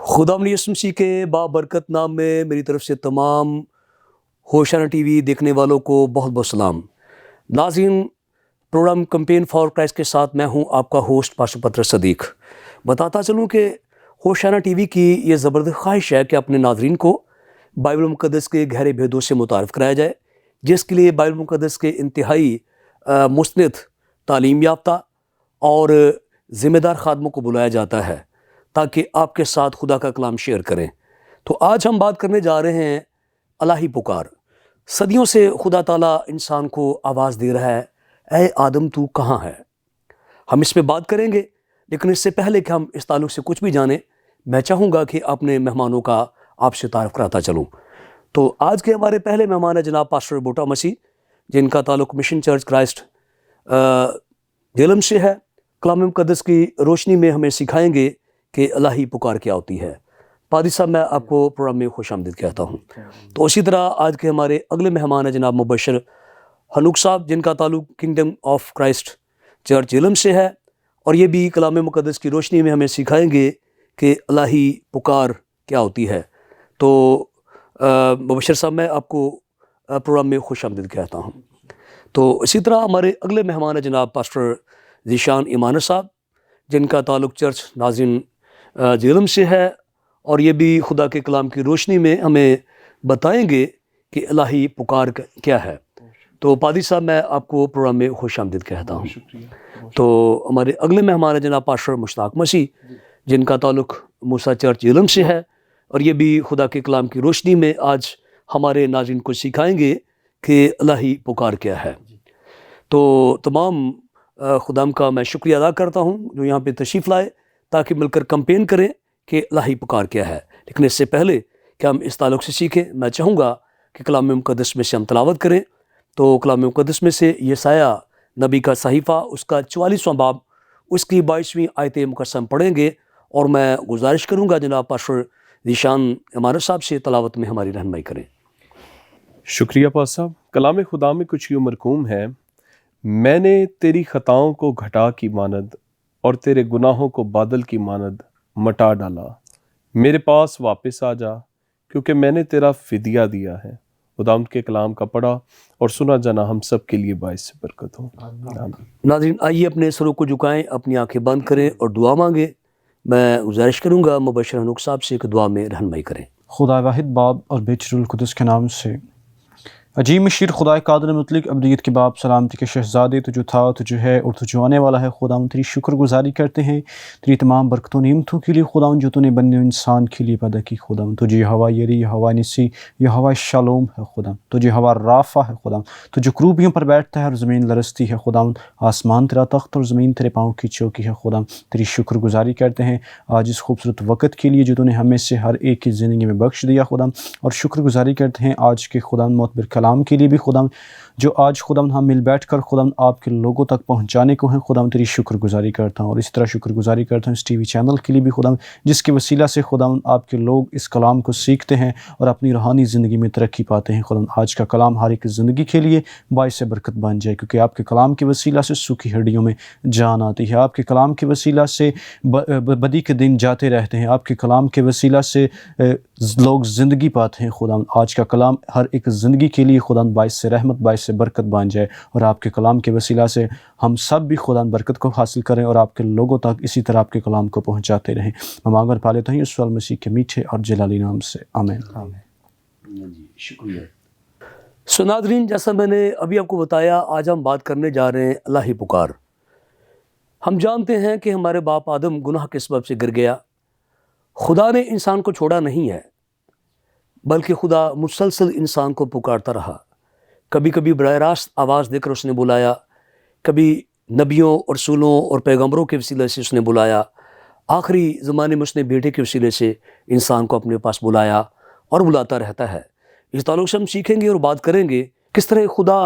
خداوند یسوع مسیح کے بابرکت نام میں میری طرف سے تمام ہوشانہ ٹی وی دیکھنے والوں کو بہت بہت سلام۔ ناظرین، پروگرام کمپین فار کرائسٹ کے ساتھ میں ہوں آپ کا ہوسٹ پاسٹر پطرس صدیق۔ بتاتا چلوں کہ ہوشانہ ٹی وی کی یہ زبردست خواہش ہے کہ اپنے ناظرین کو بائبل مقدس کے گہرے بھیدوں سے متعارف کرایا جائے، جس کے لیے بائبل مقدس کے انتہائی مستند، تعلیم یافتہ اور ذمہ دار خادموں کو بلایا جاتا ہے تاکہ آپ کے ساتھ خدا کا کلام شیئر کریں۔ تو آج ہم بات کرنے جا رہے ہیں الہی پکار۔ صدیوں سے خدا تعالیٰ انسان کو آواز دے رہا ہے، اے آدم تو کہاں ہے؟ ہم اس پہ بات کریں گے، لیکن اس سے پہلے کہ ہم اس تعلق سے کچھ بھی جانیں، میں چاہوں گا کہ اپنے مہمانوں کا آپ سے تعارف کراتا چلوں۔ تو آج کے ہمارے پہلے مہمان ہیں جناب پاسٹر بوٹا مسیح، جن کا تعلق مشن چرچ کرائسٹ جہلم سے ہے۔ کلام مقدس کی روشنی میں ہمیں سکھائیں گے کہ الہی پکار کیا ہوتی ہے۔ پادری صاحب، میں آپ کو پروگرام میں خوش آمدید کہتا ہوں۔ تو اسی طرح آج کے ہمارے اگلے مہمان ہیں جناب مبشر حنوک صاحب، جن کا تعلق kingdom of Christ church Jhelum سے ہے، اور یہ بھی کلام مقدس کی روشنی میں ہمیں سکھائیں گے کہ الہی پکار کیا ہوتی ہے۔ تو مبشر صاحب، میں آپ کو پروگرام میں خوش آمدید کہتا ہوں۔ تو اسی طرح ہمارے اگلے مہمان ہیں جناب پاسٹر ذیشان ایمانر صاحب، جن کا تعلق چرچ ناظرین جہلم سے ہے، اور یہ بھی خدا کے کلام کی روشنی میں ہمیں بتائیں گے کہ الہی پکار کیا ہے۔ تو پادری صاحب، میں آپ کو پروگرام میں خوش آمدید کہتا ہوں۔ تو ہمارے اگلے مہمان ہیں جناب پاسٹر مشتاق مسیح، جن کا تعلق موسیٰ چرچ جہلم سے ہے، اور یہ بھی خدا کے کلام کی روشنی میں آج ہمارے ناظرین کو سکھائیں گے کہ الہی پکار کیا ہے۔ تو تمام خدام کا میں شکریہ ادا کرتا ہوں جو یہاں پہ تشریف لائے تاکہ مل کر کمپین کریں کہ الہی پکار کیا ہے۔ لیکن اس سے پہلے کہ ہم اس تعلق سے سیکھیں، میں چاہوں گا کہ کلام مقدس میں سے ہم تلاوت کریں۔ تو کلام مقدس میں سے یسایہ نبی کا صحیفہ، اس کا 44واں باب، اس کی 22ویں آیت مقدسہ پڑھیں گے، اور میں گزارش کروں گا جناب پاسٹر ذیشان ایمانر صاحب سے تلاوت میں ہماری رہنمائی کریں۔ شکریہ پاس صاحب۔ کلام خدا میں کچھ یوں مرقوم ہے، میں نے تیری خطاؤں کو گھٹا کی مانند اور تیرے گناہوں کو بادل کی مانند مٹا ڈالا۔ میرے پاس واپس آ جا، کیونکہ میں نے تیرا فدیہ دیا ہے۔ خداوند کے کلام کا پڑھا اور سنا جانا ہم سب کے لیے باعث برکت ہو۔ آمین۔ ناظرین، آئیے اپنے سروں کو جھکائیں، اپنی آنکھیں بند کریں اور دعا مانگیں۔ میں گزارش کروں گا مبشر حنوک صاحب سے کہ دعا میں رہنمائی کریں۔ خدا واحد باپ اور بیٹے روح القدس کے نام سے، عجیب مشیر خدا قادر مطلق ابدیت کے باپ، سلامتی کے شہزادے، تو جو تھا، تو جو ہے اور تو جو آنے والا ہے، خداوند تیری شکر گزاری کرتے ہیں تیری تمام برکتوں نعمتوں کے لیے خداوند جو تو نے بننے انسان کے لیے پیدا کی۔ خداوند تجھے یہوہ یری، یہوہ نسی، یہوہ شالوم ہے خداوند، تجھے یہوہ رافع ہے خداوند، تو جو کروبیوں پر بیٹھتا ہے اور زمین لرزتی ہے خداوند، آسمان تیرا تخت اور زمین تیرے پاؤں کی چوکی ہے خداوند۔ تیری شکر گزاری کرتے ہیں آج اس خوبصورت وقت کے لیے جو تو نے ہمیں سے ہر ایک کی زندگی میں بخش دیا خداوند، اور شکر گزاری کرتے ہیں آج کے خداوند معتبر کلام کے لیے بھی خداوند، جو آج خداوند ہم مل بیٹھ کر خداوند آپ کے لوگوں تک پہنچانے کو ہیں۔ خداوند تیری شکر گزاری کرتا ہوں، اور اسی طرح شکر گزاری کرتا ہوں اس ٹی وی چینل کے لیے بھی خداوند، جس کے وسیلہ سے خداوند آپ کے لوگ اس کلام کو سیکھتے ہیں اور اپنی روحانی زندگی میں ترقی پاتے ہیں۔ خداوند آج کا کلام ہر ایک زندگی کے لیے باعث برکت بن جائے، کیونکہ آپ کے کلام کے وسیلہ سے سوکھی ہڈیوں میں جان آتی ہے، آپ کے کلام کے وسیلہ سے بدی کے دن جاتے رہتے ہیں، آپ کے کلام کے وسیلہ سے لوگ زندگی پاتے ہیں۔ خداوند آج کا کلام ہر ایک زندگی کے لیے خداوند باعث برحمت، باعث برکت بن جائے، اور آپ کے کلام کے وسیلہ سے ہم سب بھی خداوند برکت کو حاصل کریں اور آپ کے لوگوں تک اسی طرح آپ کے کلام کو پہنچاتے رہیں۔ میں مانگ اور پا لیتا ہوں یسوع المسیح کے میٹھے اور جلالی نام سے، آمین۔ جی شکریہ۔ سو ناظرین، جیسا میں نے ابھی آپ کو بتایا، آج ہم بات کرنے جا رہے ہیں الہی پکار۔ ہم جانتے ہیں کہ ہمارے باپ آدم گناہ کے سبب سے گر گیا۔ خدا نے انسان کو چھوڑا نہیں ہے، بلکہ خدا مسلسل انسان کو پکارتا رہا۔ کبھی کبھی براہ راست آواز دے کر اس نے بلایا، کبھی نبیوں اور رسولوں اور پیغمبروں کے وسیلے سے اس نے بلایا، آخری زمانے میں اس نے بیٹے کے وسیلے سے انسان کو اپنے پاس بلایا اور بلاتا رہتا ہے۔ اس تعلق سے ہم سیکھیں گے اور بات کریں گے کس طرح خدا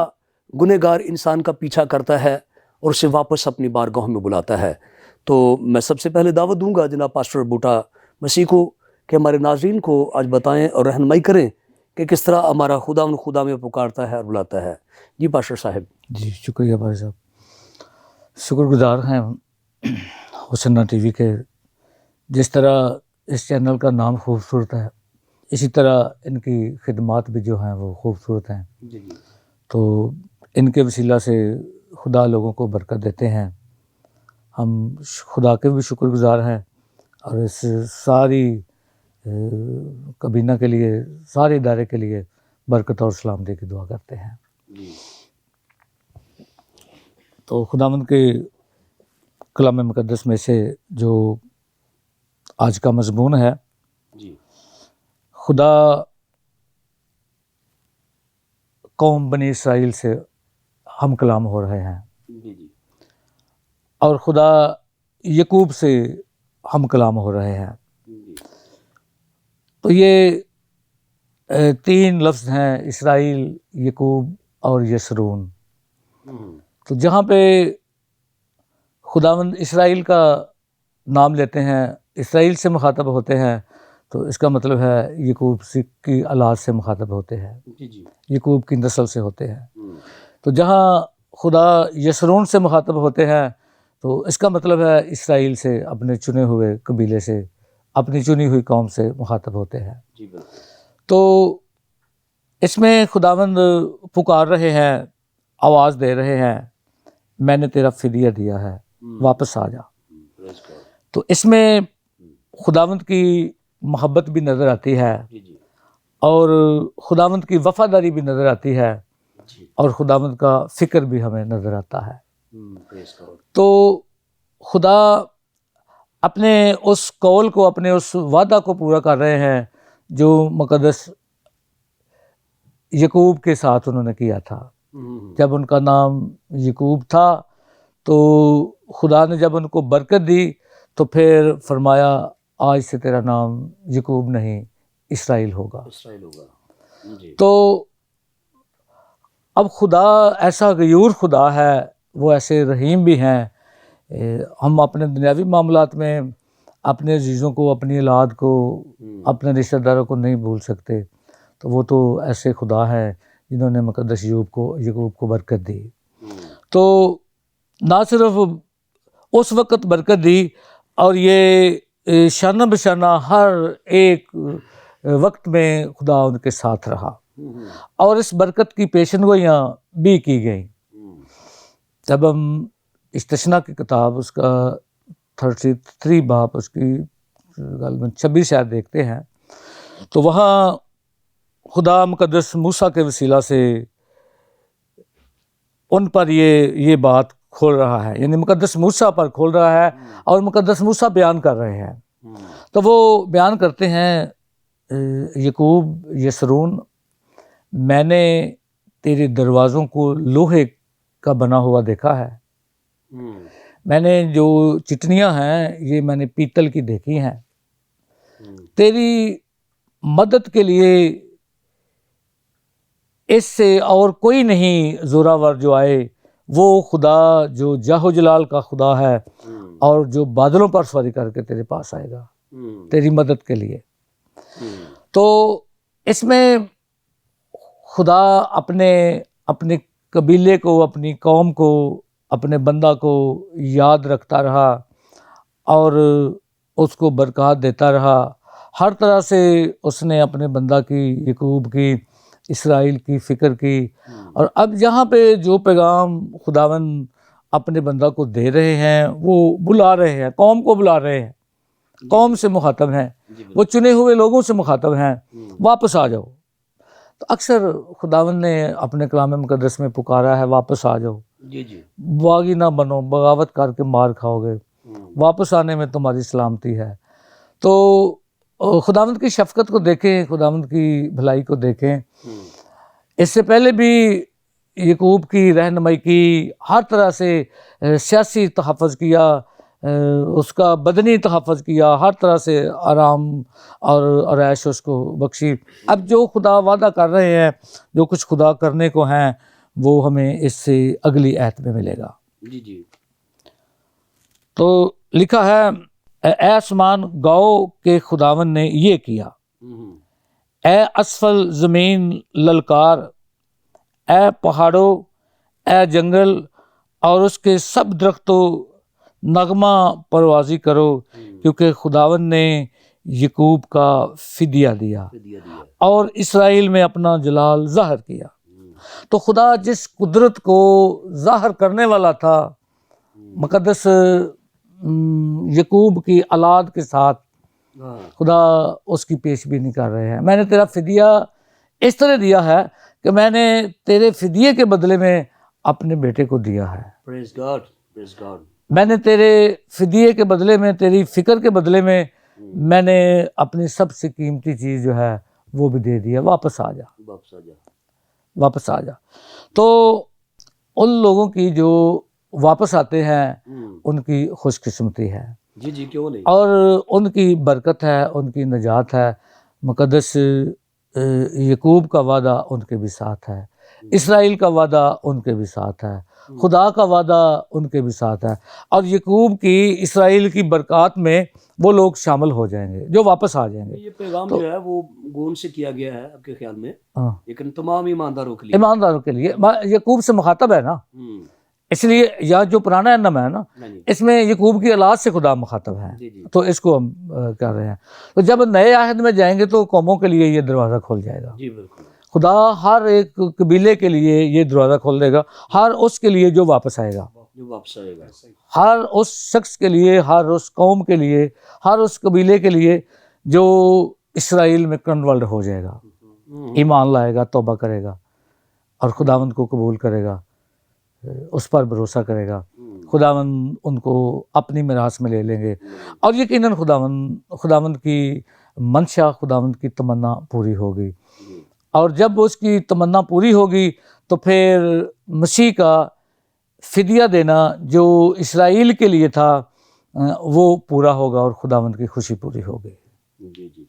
گنہگار انسان کا پیچھا کرتا ہے اور اسے واپس اپنی بارگاہ میں بلاتا ہے۔ تو میں سب سے پہلے دعوت دوں گا جناب پاسٹر بوٹا مسیح کو کہ ہمارے ناظرین کو آج بتائیں اور رہنمائی کریں کہ کس طرح ہمارا خدا میں پکارتا ہے اور بلاتا ہے۔ جی پاسٹر صاحب۔ جی شکریہ بھائی صاحب، شکر گزار ہیں ہوشانہ ٹی وی کے، جس طرح اس چینل کا نام خوبصورت ہے، اسی طرح ان کی خدمات بھی جو ہیں وہ خوبصورت ہیں. تو ان کے وسیلہ سے خدا لوگوں کو برکت دیتے ہیں. ہم خدا کے بھی شکر گزار ہیں، اور اس ساری کابینہ کے لیے، سارے ادارے کے لیے برکت اور سلامتی کی دعا کرتے ہیں. تو خداوند کے کلام مقدس میں سے جو آج کا مضمون ہے، خدا قوم بنی اسرائیل سے ہم کلام ہو رہے ہیں، اور خدا یعقوب سے ہم کلام ہو رہے ہیں. تو یہ 3 لفظ ہیں، اسرائیل، یعقوب اور یسرون. تو جہاں پہ خداوند اسرائیل کا نام لیتے ہیں، اسرائیل سے مخاطب ہوتے ہیں، تو اس کا مطلب ہے یعقوب کی اولاد سے مخاطب ہوتے ہیں، یعقوب کی نسل سے ہوتے ہیں. تو جہاں خدا یسرون سے مخاطب ہوتے ہیں، تو اس کا مطلب ہے اسرائیل سے، اپنے چنے ہوئے قبیلے سے، اپنی چنی ہوئی قوم سے مخاطب ہوتے ہیں. تو اس میں خداوند پکار رہے ہیں، آواز دے رہے ہیں، میں نے تیرا فدیہ دیا ہے، واپس آ جا. تو اس میں خداوند کی محبت بھی نظر آتی ہے، اور خداوند کی وفاداری بھی نظر آتی ہے، اور خداوند کا فکر بھی ہمیں نظر آتا ہے. تو خدا اپنے اس قول کو، اپنے اس وعدہ کو پورا کر رہے ہیں جو مقدس یعقوب کے ساتھ انہوں نے کیا تھا. جب ان کا نام یعقوب تھا، تو خدا نے جب ان کو برکت دی تو پھر فرمایا آج سے تیرا نام یعقوب نہیں اسرائیل ہوگا. تو اب خدا ایسا غیور خدا ہے، وہ ایسے رحیم بھی ہیں. ہم اپنے دنیاوی معاملات میں اپنے عزیزوں کو، اپنی اولاد کو، اپنے رشتہ داروں کو نہیں بھول سکتے. تو وہ تو ایسے خدا ہیں جنہوں نے مقدس یعقوب کو برکت دی. تو نہ صرف اس وقت برکت دی، اور یہ شانہ بشانہ ہر ایک وقت میں خدا ان کے ساتھ رہا، اور اس برکت کی پیشن گوئیاں بھی کی گئیں. جب ہم استثنا کی کتاب، اس کا 33 باب، اس کی 26 آیت دیکھتے ہیں، تو وہاں خدا مقدس موسیٰ کے وسیلہ سے ان پر یہ بات کھول رہا ہے، یعنی مقدس موسیٰ پر کھول رہا ہے، اور مقدس موسیٰ بیان کر رہے ہیں. تو وہ بیان کرتے ہیں، یعقوب، یسرون، میں نے تیرے دروازوں کو لوہے کا بنا ہوا دیکھا ہے. میں نے جو چٹنیاں ہیں، یہ میں نے پیتل کی دیکھی ہیں. تیری مدد کے لیے اس سے اور کوئی نہیں زوراور جو آئے، وہ خدا جو جاہ و جلال کا خدا ہے، اور جو بادلوں پر سواری کر کے تیرے پاس آئے گا تیری مدد کے لیے. تو اس میں خدا اپنے قبیلے کو، اپنی قوم کو، اپنے بندہ کو یاد رکھتا رہا، اور اس کو برکات دیتا رہا. ہر طرح سے اس نے اپنے بندہ کی، یعقوب کی، اسرائیل کی فکر کی. اور اب یہاں پہ جو پیغام خداوند اپنے بندہ کو دے رہے ہیں، وہ بلا رہے ہیں، قوم کو بلا رہے ہیں، قوم سے مخاطب ہیں، وہ چنے ہوئے لوگوں سے مخاطب ہیں، واپس آ جاؤ. تو اکثر خداوند نے اپنے کلام مقدس میں پکارا ہے، واپس آ جاؤ، باغی نہ بنو، بغاوت کر کے مار کھاؤ گے، واپس آنے میں تمہاری سلامتی ہے. تو خداوند کی شفقت کو دیکھیں، خداوند کی بھلائی کو دیکھیں. اس سے پہلے بھی یعقوب کی رہنمائی کی، ہر طرح سے سیاسی تحفظ کیا، اس کا بدنی تحفظ کیا، ہر طرح سے آرام اور عیش اس کو بخشی. اب جو خدا وعدہ کر رہے ہیں، جو کچھ خدا کرنے کو ہیں، وہ ہمیں اس سے اگلی آیت میں ملے گا. تو لکھا ہے، اے آسمان گاؤ کہ خداوند نے یہ کیا، اے اسفل زمین للکار، اے پہاڑوں، اے جنگل اور اس کے سب درختوں، نغمہ پروازی کرو، کیونکہ خداوند نے یعقوب کا فدیہ دیا اور اسرائیل میں اپنا جلال ظاہر کیا۔ تو خدا جس قدرت کو ظاہر کرنے والا تھا مقدس یعقوب کی اولاد کے ساتھ، خدا اس کی پیش بینی کر رہے ہیں۔ میں نے تیرا فدیہ اس طرح دیا ہے کہ میں نے تیرے فدیے کے بدلے میں اپنے بیٹے کو دیا ہے۔ پریز گاڈ، پریز گاڈ۔ میں نے تیرے فدیے کے بدلے میں، تیری فکر کے بدلے میں نے اپنی سب سے قیمتی چیز جو ہے وہ بھی دے دیا۔ واپس آ جا، واپس آ جا، واپس آ جا۔ تو ان لوگوں کی جو واپس آتے ہیں ان کی خوش قسمتی ہے، جی جی کیوں نہیں، اور ان کی برکت ہے، ان کی نجات ہے۔ مقدس یعقوب کا وعدہ ان کے بھی ساتھ ہے، اسرائیل کا وعدہ ان کے بھی ساتھ ہے، خدا کا وعدہ ان کے بھی ساتھ ہے، اور یعقوب کی، اسرائیل کی برکات میں وہ لوگ شامل ہو جائیں گے جو واپس آ جائیں گے۔ یہ پیغام جو ہے وہ گون سے کیا گیا ہے آپ کے خیال میں، ہاں، لیکن تمام ایمانداروں کے لیے، ایمانداروں کے لیے یعقوب سے مخاطب ہے نا، اس لیے یا جو پرانا نام ہے نا، اس میں یعقوب کی اولاد سے خدا مخاطب ہے، جی جی تو اس کو ہم کر رہے ہیں۔ تو جب نئے عہد میں جائیں گے تو قوموں کے لیے یہ دروازہ کھل جائے گا، جی بالکل، خدا ہر ایک قبیلے کے لیے یہ دروازہ کھول دے گا، ہر اس کے لیے جو واپس آئے گا، جو واپس آئے گا، ہر اس شخص کے لیے، ہر اس قوم کے لیے، ہر اس قبیلے کے لیے جو اسرائیل میں کنورٹ ہو جائے گا، ایمان لائے گا، توبہ کرے گا اور خداوند کو قبول کرے گا، اس پر بھروسہ کرے گا، خداوند ان کو اپنی میراث میں لے لیں گے، اور یقیناً خداوند کی منشا، خداوند کی تمنا پوری ہوگی۔ اور جب اس کی تمنا پوری ہوگی تو پھر مسیح کا فدیہ دینا جو اسرائیل کے لیے تھا وہ پورا ہوگا اور خداوند کی خوشی پوری ہوگی۔ جی جی جی،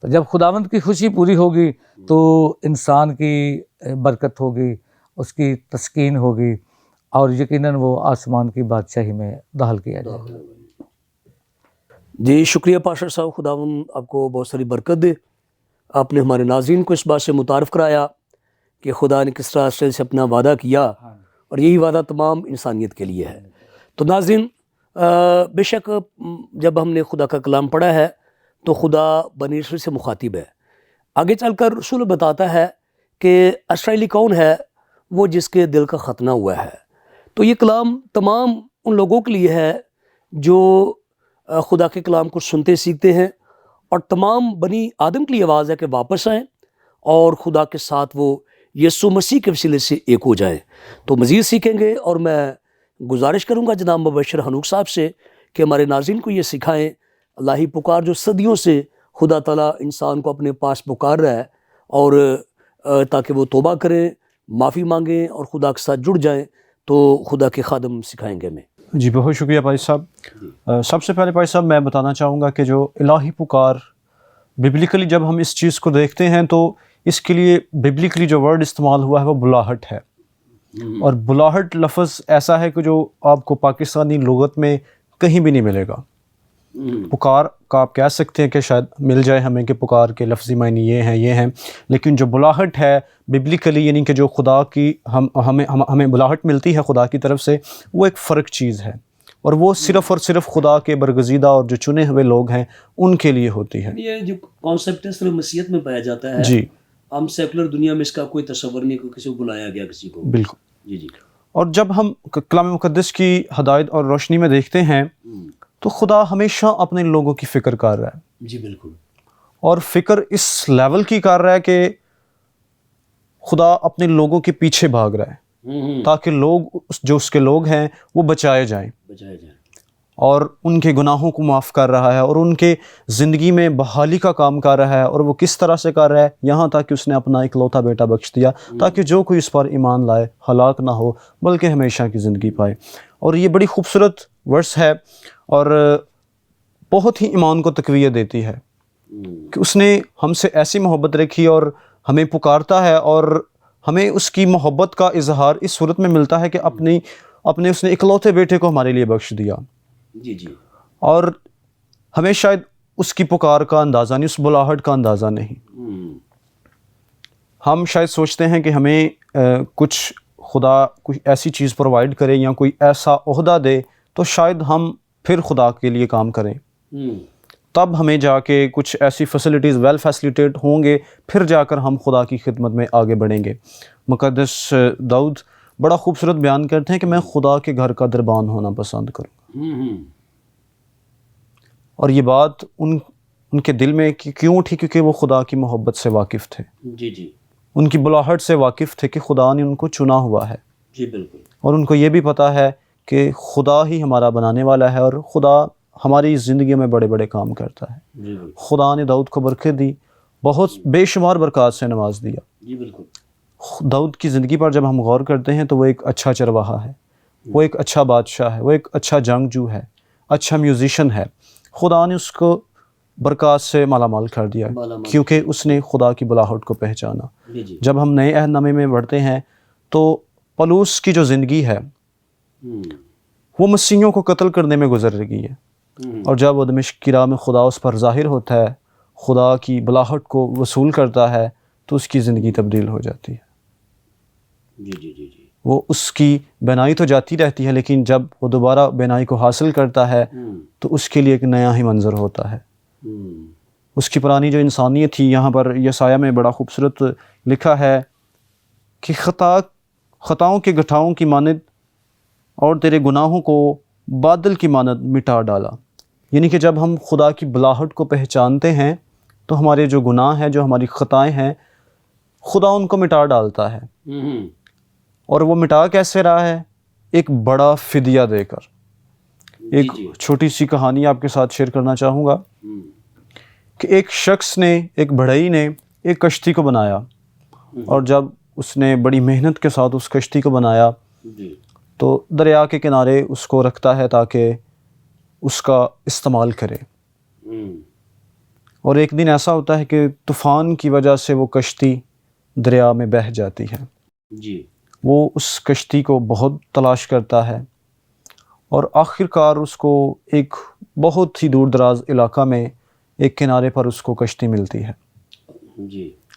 تو جب خداوند کی خوشی پوری ہوگی تو انسان کی برکت ہوگی، اس کی تسکین ہوگی، اور یقیناً وہ آسمان کی بادشاہی میں داخل کیا جائے گا۔ جی شکریہ پاسٹر صاحب، خداوند آپ کو بہت ساری برکت دے۔ آپ نے ہمارے ناظرین کو اس بات سے متعارف کرایا کہ خدا نے کس طرح سے اپنا وعدہ کیا، اور یہی وعدہ تمام انسانیت کے لیے ہے۔ تو ناظرین، بے شک جب ہم نے خدا کا کلام پڑھا ہے تو خدا بنی اسرائیل سے مخاطب ہے۔ آگے چل کر رسول بتاتا ہے کہ اسرائیلی کون ہے، وہ جس کے دل کا ختنہ ہوا ہے۔ تو یہ کلام تمام ان لوگوں کے لیے ہے جو خدا کے کلام کو سنتے سیکھتے ہیں، اور تمام بنی آدم کے لیے آواز ہے کہ واپس آئیں اور خدا کے ساتھ وہ یسوع مسیح کے وسیلے سے ایک ہو جائیں۔ تو مزید سیکھیں گے، اور میں گزارش کروں گا جناب مبشر حنوک صاحب سے کہ ہمارے ناظرین کو یہ سکھائیں الہی پکار جو صدیوں سے خدا تعالیٰ انسان کو اپنے پاس پکار رہا ہے، اور تاکہ وہ توبہ کریں، معافی مانگیں اور خدا کے ساتھ جڑ جائیں، تو خدا کے خادم سکھائیں گے ہمیں۔ جی بہت شکریہ بھائی صاحب۔ سب سے پہلے بھائی صاحب میں بتانا چاہوں گا کہ جو الہی پکار ببلیکلی جب ہم اس چیز کو دیکھتے ہیں تو اس کے لیے ببلیکلی جو ورڈ استعمال ہوا ہے وہ بلاہٹ ہے، اور بلاہٹ لفظ ایسا ہے کہ جو آپ کو پاکستانی لغت میں کہیں بھی نہیں ملے گا۔ پکار کا آپ کہہ سکتے ہیں کہ شاید مل جائے ہمیں کہ پکار کے لفظی معنی یہ ہیں، لیکن جو بلاہٹ ہے ببلیکلی، یعنی کہ جو خدا کی ہمیں بلاہٹ ملتی ہے خدا کی طرف سے، وہ ایک فرق چیز ہے، اور وہ صرف اور صرف خدا کے برگزیدہ اور جو چنے ہوئے لوگ ہیں ان کے لیے ہوتی ہے۔ یہ جو کانسیپٹ ہے صرف مسیحیت میں پایا جاتا ہے، جی ہم سیکولر دنیا میں اس کا کوئی تصور نہیں، کوئی کسی کو بلایا گیا کسی کو۔ بالکل۔ جی جی، اور جب ہم کلام مقدس کی ہدایت اور روشنی میں دیکھتے ہیں تو خدا ہمیشہ اپنے لوگوں کی فکر کر رہا ہے، جی بالکل، اور فکر اس لیول کی کر رہا ہے کہ خدا اپنے لوگوں کے پیچھے بھاگ رہا ہے تاکہ لوگ جو اس کے لوگ ہیں وہ بچائے جائیں، بچایا جائے۔ اور ان کے گناہوں کو معاف کر رہا ہے، اور ان کے زندگی میں بحالی کا کام کر رہا ہے۔ اور وہ کس طرح سے کر رہا ہے؟ یہاں تک کہ اس نے اپنا اکلوتا بیٹا بخش دیا تاکہ جو کوئی اس پر ایمان لائے ہلاک نہ ہو بلکہ ہمیشہ کی زندگی پائے۔ اور یہ بڑی خوبصورت ورس ہے، اور بہت ہی ایمان کو تقویت دیتی ہے کہ اس نے ہم سے ایسی محبت رکھی اور ہمیں پکارتا ہے، اور ہمیں اس کی محبت کا اظہار اس صورت میں ملتا ہے کہ اپنے اس نے اکلوتے بیٹے کو ہمارے لیے بخش دیا۔ جی جی، اور ہمیں شاید اس کی پکار کا اندازہ نہیں، اس بلاہٹ کا اندازہ نہیں۔ ہم شاید سوچتے ہیں کہ ہمیں کچھ خدا کوئی ایسی چیز پرووائڈ کرے یا کوئی ایسا عہدہ دے تو شاید ہم پھر خدا کے لیے کام کریں، تب ہمیں جا کے کچھ ایسی فیسلٹیز ویل فیسلیٹیٹ ہوں گے، پھر جا کر ہم خدا کی خدمت میں آگے بڑھیں گے۔ مقدس داؤد بڑا خوبصورت بیان کرتے ہیں کہ میں خدا کے گھر کا دربان ہونا پسند کروں، اور یہ بات ان کے دل میں کیوں اٹھی؟ کیونکہ وہ خدا کی محبت سے واقف تھے، جی ان کی بلاہٹ سے واقف تھے کہ خدا نے ان کو چنا ہوا ہے، جی بالکل، اور اور ان کو یہ بھی پتہ ہے کہ خدا ہی ہمارا بنانے والا ہے، اور خدا ہماری زندگی میں بڑے بڑے کام کرتا ہے۔ جی بالکل، خدا نے داؤد کو برکت دی، بہت بے شمار برکات سے نواز دیا۔ جی بالکل، داؤد کی زندگی پر جب ہم غور کرتے ہیں تو وہ ایک اچھا چرواہا ہے، وہ ایک اچھا بادشاہ ہے، وہ ایک اچھا جنگجو ہے، اچھا میوزیشین ہے۔ خدا نے اس کو برکات سے مالا مال کر دیا کیونکہ اس نے خدا کی بلاہٹ کو پہچانا۔ جی جب ہم نئے عہد نامے میں بڑھتے ہیں تو پولس کی جو زندگی ہے وہ مسیحیوں کو قتل کرنے میں گزر گئی ہے، اور جب وہ دمشق کی راہ میں خدا اس پر ظاہر ہوتا ہے، خدا کی بلاہٹ کو وصول کرتا ہے، تو اس کی زندگی تبدیل ہو جاتی ہے۔ جی وہ اس کی بینائی تو جاتی رہتی ہے، لیکن جب وہ دوبارہ بینائی کو حاصل کرتا ہے تو اس کے لیے ایک نیا ہی منظر ہوتا ہے۔ اس کی پرانی جو انسانیت تھی، یہاں پر یسایہ میں بڑا خوبصورت لکھا ہے کہ خطاؤں کے گٹھاؤں کی مانند اور تیرے گناہوں کو بادل کی مانند مٹا ڈالا۔ یعنی کہ جب ہم خدا کی بلاہٹ کو پہچانتے ہیں تو ہمارے جو گناہ ہیں، جو ہماری خطائیں ہیں، خدا ان کو مٹا ڈالتا ہے۔ اور وہ مٹا کیسے رہا ہے؟ ایک بڑا فدیہ دے کر۔ ایک چھوٹی سی کہانی آپ کے ساتھ شیئر کرنا چاہوں گا کہ ایک شخص نے، ایک بڑھئی نے ایک کشتی کو بنایا، اور جب اس نے بڑی محنت کے ساتھ اس کشتی کو بنایا تو دریا کے کنارے اس کو رکھتا ہے تاکہ اس کا استعمال کرے۔ اور ایک دن ایسا ہوتا ہے کہ طوفان کی وجہ سے وہ کشتی دریا میں بہہ جاتی ہے۔ وہ اس کشتی کو بہت تلاش کرتا ہے، اور آخر کار اس کو ایک بہت ہی دور دراز علاقہ میں ایک کنارے پر اس کو کشتی ملتی ہے۔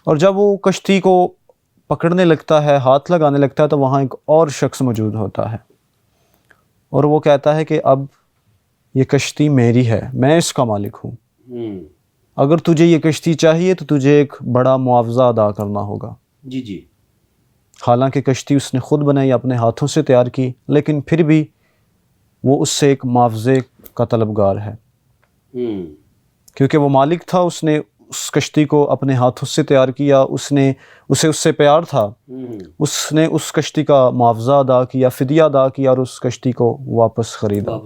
اور جب وہ کشتی کو پکڑنے لگتا ہے، ہاتھ لگانے لگتا ہے، تو وہاں ایک اور شخص موجود ہوتا ہے، اور وہ کہتا ہے کہ اب یہ کشتی میری ہے، میں اس کا مالک ہوں، اگر تجھے یہ کشتی چاہیے تو تجھے ایک بڑا معاوضہ ادا کرنا ہوگا۔ حالانکہ کشتی اس نے خود بنائی، اپنے ہاتھوں سے تیار کی، لیکن پھر بھی وہ اس سے ایک معاوضے کا طلبگار ہے، کیونکہ وہ مالک تھا، اس نے اس کشتی کو اپنے ہاتھوں سے تیار کیا، اسے اس سے پیار تھا، اس نے اس کشتی کا معاوضہ ادا کیا، فدیہ ادا کیا، اور اس کشتی کو واپس خریدا۔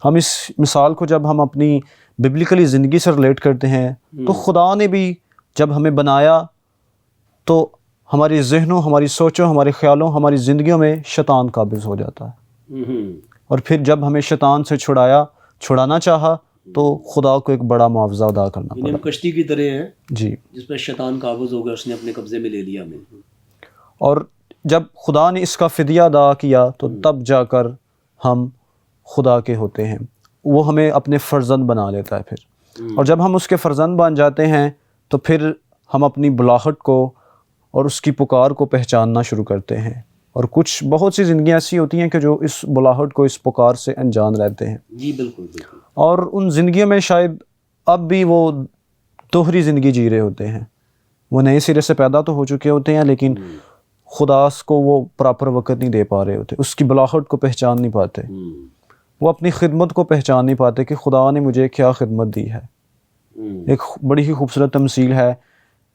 ہم اس مثال کو جب ہم اپنی ببلیکلی زندگی سے ریلیٹ کرتے ہیں تو خدا نے بھی جب ہمیں بنایا تو ہماری ذہنوں، ہماری سوچوں، ہمارے خیالوں، ہماری زندگیوں میں شیطان قابض ہو جاتا ہے، اور پھر جب ہمیں شیطان سے چھڑانا چاہا تو خدا کو ایک بڑا معاوضہ ادا کرنا پڑا۔ ہم کشتی کی طرح ہیں جی، جس پہ شیطان قابض ہو گیا، اس نے اپنے قبضے میں لے لیا ہمیں۔ اور جب خدا نے اس کا فدیہ ادا کیا تو تب جا کر ہم خدا کے ہوتے ہیں، وہ ہمیں اپنے فرزند بنا لیتا ہے پھر۔ اور جب ہم اس کے فرزند بن جاتے ہیں تو پھر ہم اپنی بلاہٹ کو اور اس کی پکار کو پہچاننا شروع کرتے ہیں، اور کچھ بہت سی زندگیاں ایسی ہوتی ہیں کہ جو اس بلاہٹ کو، اس پکار سے انجان رہتے ہیں۔ جی بالکل بالکل۔ اور ان زندگیوں میں شاید اب بھی وہ دوہری زندگی جی رہے ہوتے ہیں، وہ نئے سرے سے پیدا تو ہو چکے ہوتے ہیں، لیکن خدا کو وہ پراپر وقت نہیں دے پا رہے ہوتے، اس کی بلاہٹ کو پہچان نہیں پاتے، وہ اپنی خدمت کو پہچان نہیں پاتے کہ خدا نے مجھے کیا خدمت دی ہے۔ ایک بڑی ہی خوبصورت تمثیل ہے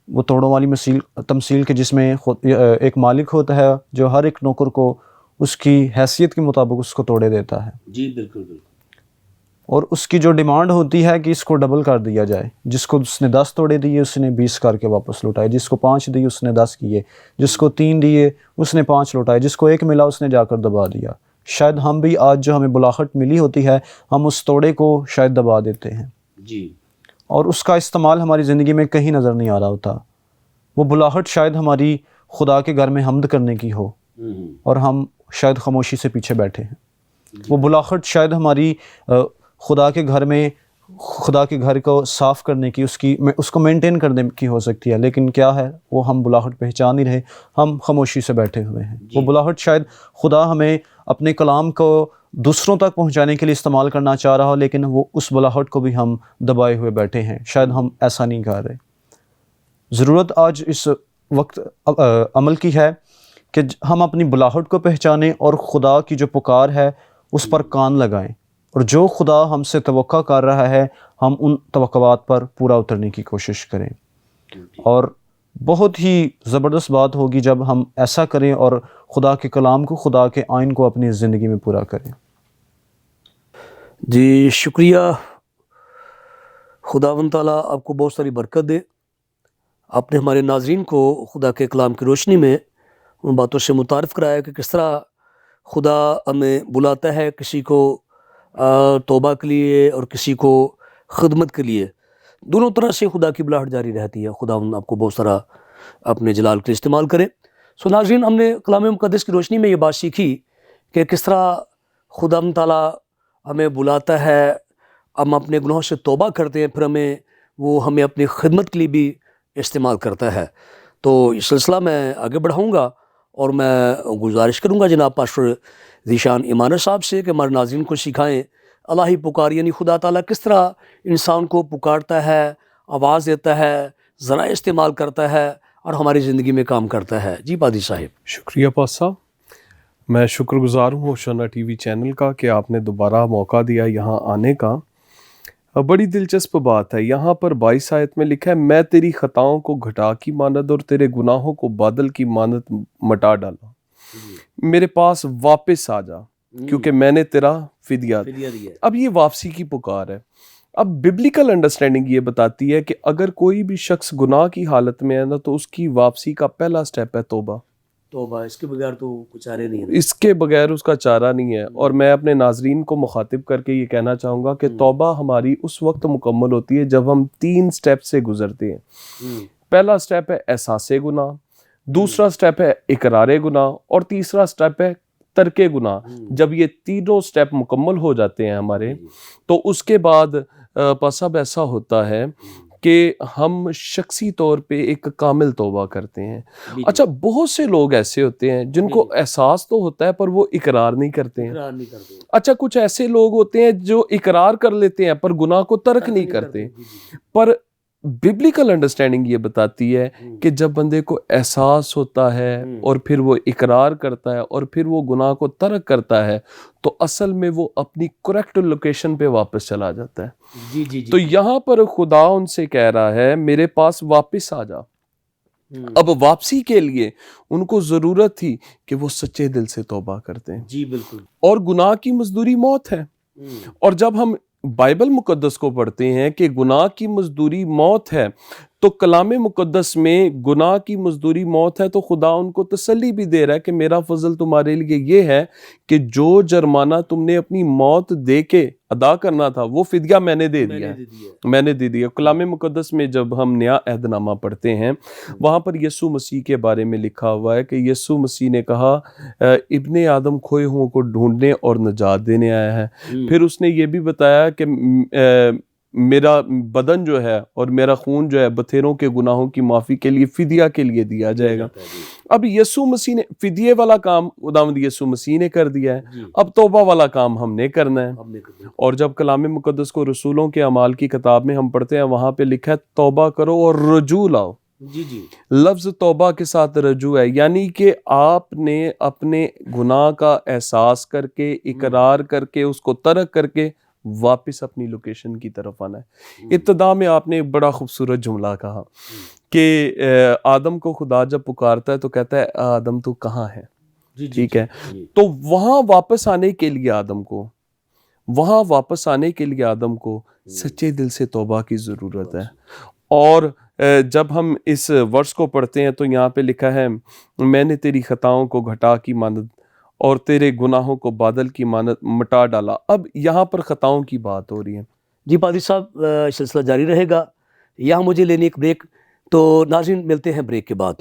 وہ توڑوں والی تمثیل کے، جس میں ایک مالک ہوتا ہے جو ہر ایک نوکر کو اس کی حیثیت کے مطابق اس کو توڑے دیتا ہے۔ جی بالکل بالکل۔ اور اس کی جو ڈیمانڈ ہوتی ہے کہ اس کو ڈبل کر دیا جائے، جس کو اس نے 10 توڑے دیے اس نے 20 کر کے واپس لوٹائے، جس کو 5 دیے اس نے 10 کیے، جس کو 3 دیے اس نے 5 لوٹائے، جس کو 1 ملا اس نے جا کر دبا دیا۔ شاید ہم بھی آج جو ہمیں بلاہٹ ملی ہوتی ہے، ہم اس توڑے کو شاید دبا دیتے ہیں، جی، اور اس کا استعمال ہماری زندگی میں کہیں نظر نہیں آ رہا ہوتا۔ وہ بلاہٹ شاید ہماری خدا کے گھر میں حمد کرنے کی ہو، اور ہم شاید خاموشی سے پیچھے بیٹھے ہیں۔ وہ بلاہٹ شاید ہماری خدا کے گھر میں، خدا کے گھر کو صاف کرنے کی، اس کو مینٹین کرنے کی ہو سکتی ہے، لیکن کیا ہے، وہ ہم بلاہٹ پہچان نہیں رہے، ہم خاموشی سے بیٹھے ہوئے ہیں۔ وہ بلاہٹ شاید خدا ہمیں اپنے کلام کو دوسروں تک پہنچانے کے لیے استعمال کرنا چاہ رہا ہو، لیکن وہ اس بلاہٹ کو بھی ہم دبائے ہوئے بیٹھے ہیں. شاید ہم ایسا نہیں کر رہے. ضرورت آج اس وقت عمل کی ہے کہ ہم اپنی بلاہٹ کو پہچانیں اور خدا کی جو پکار ہے اس پر کان لگائیں، اور جو خدا ہم سے توقع کر رہا ہے ہم ان توقعات پر پورا اترنے کی کوشش کریں. اور بہت ہی زبردست بات ہوگی جب ہم ایسا کریں اور خدا کے کلام کو، خدا کے آئین کو اپنی زندگی میں پورا کریں. جی شکریہ. خداوند تعالیٰ آپ کو بہت ساری برکت دے. آپ نے ہمارے ناظرین کو خدا کے کلام کی روشنی میں ان باتوں سے متعارف کرایا کہ کس طرح خدا ہمیں بلاتا ہے، کسی کو توبہ کے لیے اور کسی کو خدمت کے لیے. دونوں طرح سے خدا کی بلاہٹ جاری رہتی ہے. خداوند آپ کو بہت سارا اپنے جلال کے لیے استعمال کرے. ناظرین، ہم نے کلام مقدس کی روشنی میں یہ بات سیکھی کہ کس طرح خداوند تعالیٰ ہمیں بلاتا ہے، ہم اپنے گناہوں سے توبہ کرتے ہیں، پھر ہمیں اپنی خدمت کے لیے بھی استعمال کرتا ہے. تو اس سلسلہ میں آگے بڑھاؤں گا اور میں گزارش کروں گا جناب پاسٹر ذیشان ایمانر صاحب سے کہ ہمارے ناظرین کو سکھائیں الہی پکار، یعنی خدا تعالیٰ کس طرح انسان کو پکارتا ہے، آواز دیتا ہے، ذرائع استعمال کرتا ہے اور ہماری زندگی میں کام کرتا ہے. جی پادری صاحب. شکریہ پاس صاحب. میں شکر گزار ہوں ہوشانہ ٹی وی چینل کا کہ آپ نے دوبارہ موقع دیا یہاں آنے کا. بڑی دلچسپ بات ہے. یہاں پر 22 آیت میں لکھا ہے، میں تیری خطاؤں کو گھٹا کی مانند اور تیرے گناہوں کو بادل کی مانند مٹا ڈالا. میرے پاس واپس آ جا کیونکہ میں نے تیرا فدیہ دیا. اب یہ واپسی کی پکار ہے. اب ببلیکل انڈرسٹینڈنگ یہ بتاتی ہے کہ اگر کوئی بھی شخص گناہ کی حالت میں ہے نا تو اس کی واپسی کا پہلا سٹیپ ہے توبہ. اس کے بغیر تو کچھ چارے نہیں ہے. اس کے بغیر اس کا چارہ نہیں ہے. اور میں اپنے ناظرین کو مخاطب کر کے یہ کہنا چاہوں گا کہ توبہ ہماری اس وقت مکمل ہوتی ہے جب ہم 3 سٹیپ سے گزرتے ہیں. پہلا سٹیپ ہے احساس گناہ، دوسرا سٹیپ ہے اقرار گناہ، اور تیسرا سٹیپ ہے ترک گناہ. جب یہ تینوں سٹیپ مکمل ہو جاتے ہیں ہمارے، تو اس کے بعد پسب ایسا ہوتا ہے کہ ہم شخصی طور پہ ایک کامل توبہ کرتے ہیں. اچھا، بہت سے لوگ ایسے ہوتے ہیں جن کو احساس تو ہوتا ہے پر وہ اقرار نہیں کرتے ہیں. اچھا، کچھ ایسے لوگ ہوتے ہیں جو اقرار کر لیتے ہیں پر گناہ کو ترک نہیں کرتے. پر ببلیکل انڈرسٹینڈنگ یہ بتاتی ہے کہ جب بندے کو احساس ہوتا ہے اور پھر وہ اقرار کرتا ہے اور پھر وہ گناہ کو ترک کرتا ہے تو اصل میں وہ اپنی کریکٹ لوکیشن پہ واپس چلا جاتا ہے. تو یہاں پر خدا ان سے کہہ رہا ہے میرے پاس واپس آ جا. اب واپسی کے لیے ان کو ضرورت تھی کہ وہ سچے دل سے توبہ کرتے ہیں. جی بالکل. اور گناہ کی مزدوری موت ہے. اور جب ہم بائبل مقدس کو پڑھتے ہیں کہ گناہ کی مزدوری موت ہے، تو کلام مقدس میں گناہ کی مزدوری موت ہے، تو خدا ان کو تسلی بھی دے رہا ہے کہ میرا فضل تمہارے لیے یہ ہے کہ جو جرمانہ تم نے اپنی موت دے کے ادا کرنا تھا وہ فدیہ میں نے دے دیا ہے. میں نے دے دیا. کلام مقدس میں جب ہم نیا عہد نامہ پڑھتے ہیں وہاں پر یسوع مسیح کے بارے میں لکھا ہوا ہے کہ یسوع مسیح نے کہا ابن آدم کھوئے ہوں کو ڈھونڈنے اور نجات دینے آیا ہے. پھر اس نے یہ بھی بتایا کہ میرا بدن جو ہے اور میرا خون جو ہے بتھیروں کے گناہوں کی معافی کے لیے فدیہ کے لیے دیا جائے گا. اب یسوع مسیح نے فدیے والا کام خداوند یسوع مسیح نے کر دیا ہے. اب توبہ والا کام ہم نے کرنا ہے. اور جب کلام مقدس کو رسولوں کے اعمال کی کتاب میں ہم پڑھتے ہیں وہاں پہ لکھا ہے توبہ کرو اور رجوع لاؤ. لفظ توبہ کے ساتھ رجوع ہے، یعنی کہ آپ نے اپنے گناہ کا احساس کر کے، اقرار کر کے، اس کو ترک کر کے واپس اپنی لوکیشن کی طرف آنا ہے. ابتدا میں آپ نے ایک بڑا خوبصورت جملہ کہا کہ آدم کو خدا جب پکارتا ہے تو کہتا ہے آدم تو کہاں ہے. ٹھیک ہے. تو وہاں واپس آنے کے لیے آدم کو سچے دل سے توبہ کی ضرورت ہے. اور جب ہم اس ورس کو پڑھتے ہیں تو یہاں پہ لکھا ہے میں نے تیری خطاؤں کو گھٹا کی مانند اور تیرے گناہوں کو بادل کی مانند مٹا ڈالا. اب یہاں پر خطاؤں کی بات ہو رہی ہے. جی پادری صاحب، سلسلہ جاری رہے گا. یہاں مجھے لینی ایک بریک، تو ناظرین ملتے ہیں بریک کے بعد.